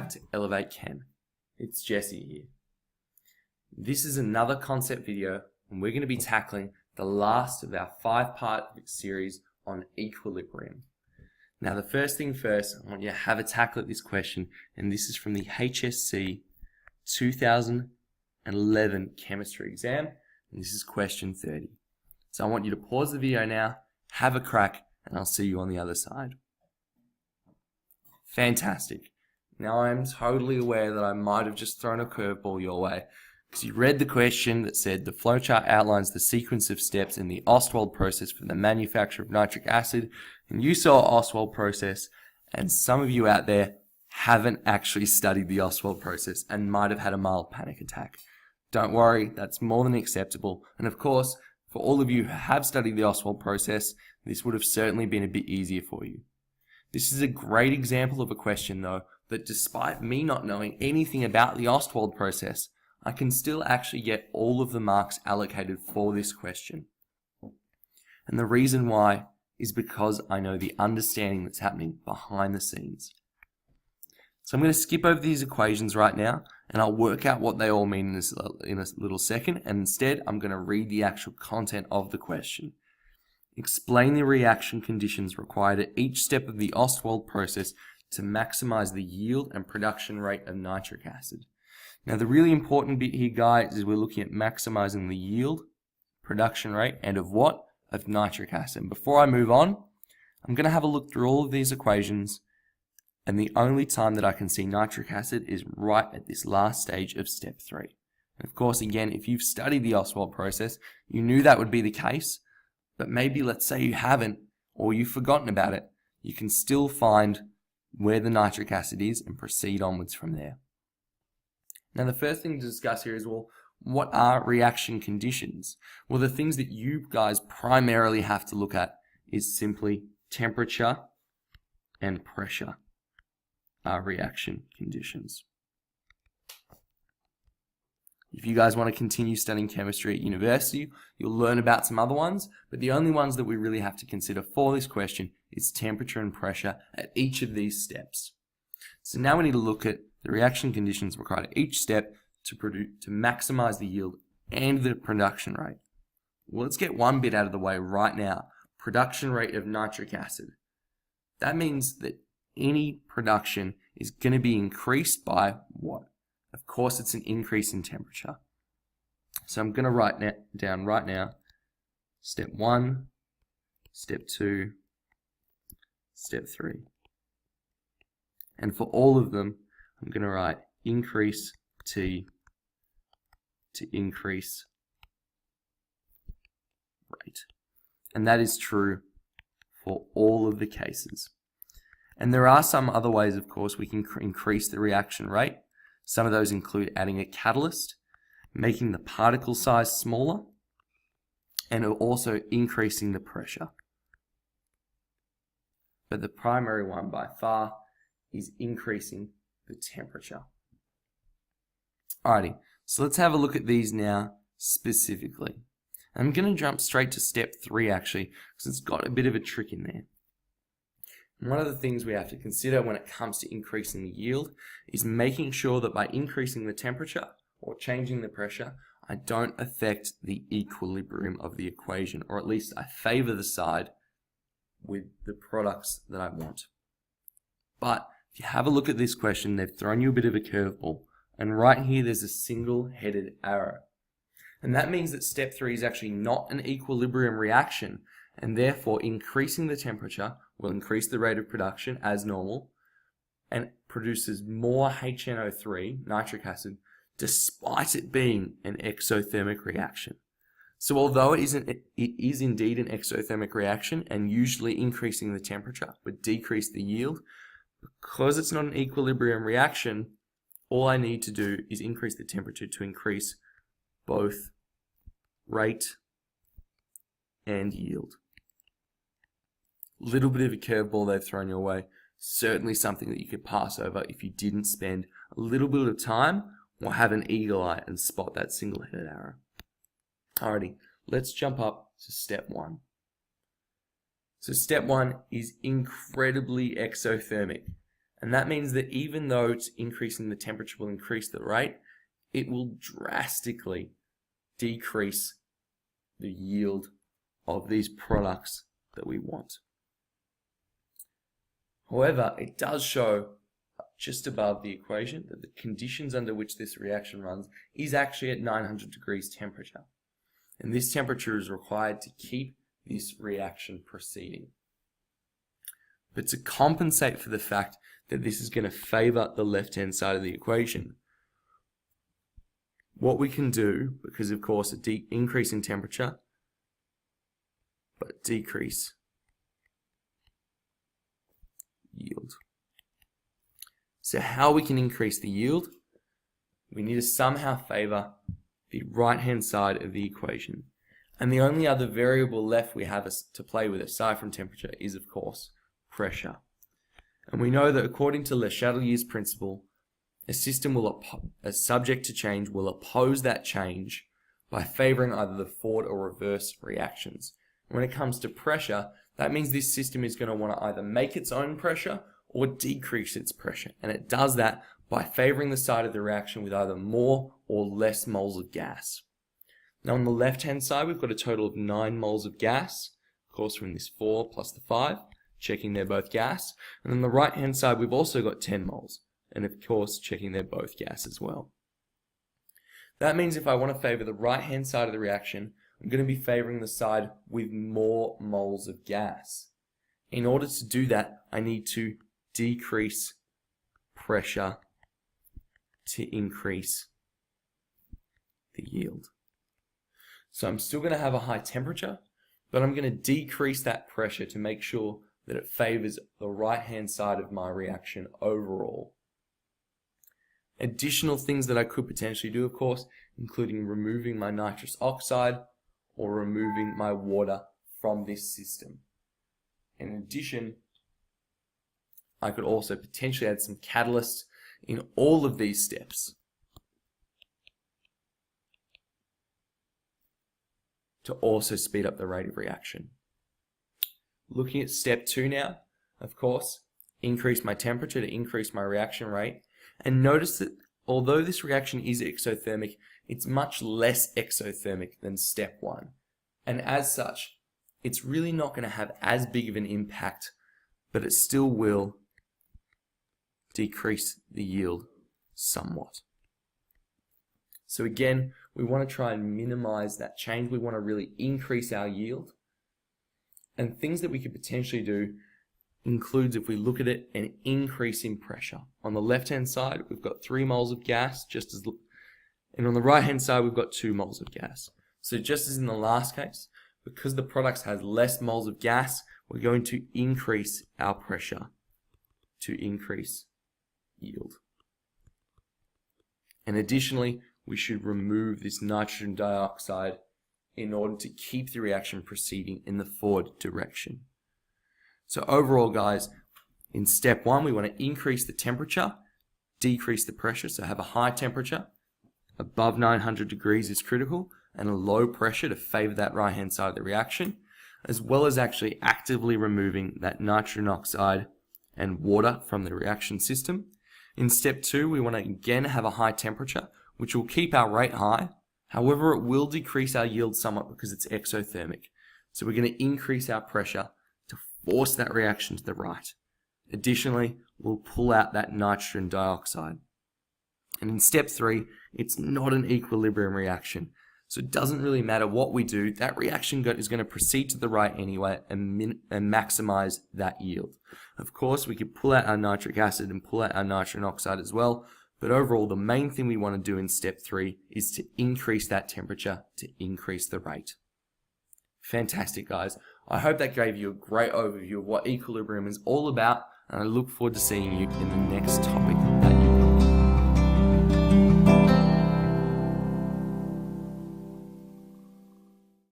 back to Elevate Chem. It's Jesse here. This is another concept video, and we're going to be tackling the last of our 5-part series on equilibrium. Now, the first thing first, I want you to have a tackle at this question, and this is from the HSC 2011 chemistry exam, and this is question 30. So I want you to pause the video now, have a crack, and I'll see you on the other side. Fantastic. Now I'm totally aware that I might have just thrown a curveball your way, because you read the question that said the flowchart outlines the sequence of steps in the Ostwald process for the manufacture of nitric acid, and you saw Ostwald process, and some of you out there haven't actually studied the Ostwald process and might have had a mild panic attack. Don't worry, that's more than acceptable, and of course, for all of you who have studied the Ostwald process, this would have certainly been a bit easier for you. This is a great example of a question, though, that despite me not knowing anything about the Ostwald process, I can still actually get all of the marks allocated for this question. And the reason why is because I know the understanding that's happening behind the scenes. So I'm going to skip over these equations right now, and I'll work out what they all mean in a little second, and instead I'm going to read the actual content of the question. Explain the reaction conditions required at each step of the Ostwald process to maximize the yield and production rate of nitric acid. Now, the really important bit here, guys, is we're looking at maximizing the yield, production rate, and of what? Of nitric acid. Before I move on, I'm going to have a look through all of these equations, and the only time that I can see nitric acid is right at this last stage of step 3. And of course, again, if you've studied the Ostwald process, you knew that would be the case. But maybe, let's say you haven't, or you've forgotten about it, you can still find where the nitric acid is and proceed onwards from there. Now, the first thing to discuss here is, well, what are reaction conditions? Well, the things that you guys primarily have to look at is simply temperature and pressure are reaction conditions. If you guys want to continue studying chemistry at university, you'll learn about some other ones, but the only ones that we really have to consider for this question is temperature and pressure at each of these steps. So now we need to look at the reaction conditions required at each step to maximize the yield and the production rate. Well, let's get one bit out of the way right now. Production rate of nitric acid. That means that any production is going to be increased by what? Of course, it's an increase in temperature. So I'm going to write down right now, step 1, step 2, step 3. And for all of them, I'm going to write increase T to increase rate. And that is true for all of the cases. And there are some other ways, of course, we can increase the reaction rate. Some of those include adding a catalyst, making the particle size smaller, and also increasing the pressure. But the primary one by far is increasing the temperature. Alrighty, so let's have a look at these now specifically. I'm going to jump straight to step 3 actually, because it's got a bit of a trick in there. One of the things we have to consider when it comes to increasing the yield is making sure that by increasing the temperature or changing the pressure, I don't affect the equilibrium of the equation, or at least I favor the side with the products that I want. But if you have a look at this question, they've thrown you a bit of a curveball, and right here there's a single-headed arrow. And that means that step 3 is actually not an equilibrium reaction, and therefore increasing the temperature will increase the rate of production as normal and produces more HNO3, nitric acid, despite it being an exothermic reaction. So although it is indeed an exothermic reaction and usually increasing the temperature would decrease the yield, because it's not an equilibrium reaction, all I need to do is increase the temperature to increase both rate and yield. Little bit of a curveball they've thrown your way. Certainly something that you could pass over if you didn't spend a little bit of time or have an eagle eye and spot that single-headed arrow. Alrighty, let's jump up to step 1. So step 1 is incredibly exothermic. And that means that even though it's increasing the temperature will increase the rate, it will drastically decrease the yield of these products that we want. However, it does show just above the equation that the conditions under which this reaction runs is actually at 900 degrees temperature. And this temperature is required to keep this reaction proceeding. But to compensate for the fact that this is going to favor the left-hand side of the equation, what we can do, because of course a increase in temperature, but decrease yield. So how we can increase the yield? We need to somehow favor the right-hand side of the equation. And the only other variable left we have to play with aside from temperature is, of course, pressure. And we know that according to Le Chatelier's principle, a system subject to change will oppose that change by favoring either the forward or reverse reactions. When it comes to pressure, that means this system is going to want to either make its own pressure or decrease its pressure. And it does that by favoring the side of the reaction with either more or less moles of gas. Now on the left-hand side, we've got a total of 9 moles of gas. Of course, we're in this 4 plus the 5, checking they're both gas. And on the right-hand side, we've also got 10 moles. And of course, checking they're both gas as well. That means if I want to favor the right-hand side of the reaction, I'm going to be favoring the side with more moles of gas. In order to do that, I need to decrease pressure to increase the yield. So I'm still going to have a high temperature, but I'm going to decrease that pressure to make sure that it favors the right-hand side of my reaction overall. Additional things that I could potentially do, of course, including removing my nitrous oxide or removing my water from this system. In addition, I could also potentially add some catalysts in all of these steps to also speed up the rate of reaction. Looking at step 2 now, of course, increase my temperature to increase my reaction rate. And notice that although this reaction is exothermic, it's much less exothermic than step 1. And as such, it's really not going to have as big of an impact, but it still will decrease the yield somewhat. So again, we want to try and minimize that change. We want to really increase our yield. And things that we could potentially do includes, if we look at it, an increase in pressure. On the left-hand side, we've got 3 moles of gas, and on the right-hand side, we've got 2 moles of gas. So just as in the last case, because the product has less moles of gas, we're going to increase our pressure to increase yield. And additionally, we should remove this nitrogen dioxide in order to keep the reaction proceeding in the forward direction. So overall, guys, in step 1, we want to increase the temperature, decrease the pressure, so have a high temperature, above 900 degrees is critical, and a low pressure to favor that right-hand side of the reaction, as well as actually actively removing that nitrogen oxide and water from the reaction system. In step 2, we want to again have a high temperature, which will keep our rate high. However, it will decrease our yield somewhat because it's exothermic. So we're going to increase our pressure to force that reaction to the right. Additionally, we'll pull out that nitrogen dioxide. And in step 3, it's not an equilibrium reaction. So it doesn't really matter what we do, that reaction is going to proceed to the right anyway and maximize that yield. Of course, we could pull out our nitric acid and pull out our nitrogen oxide as well, but overall the main thing we want to do in step 3 is to increase that temperature to increase the rate. Fantastic, guys. I hope that gave you a great overview of what equilibrium is all about, and I look forward to seeing you in the next topic that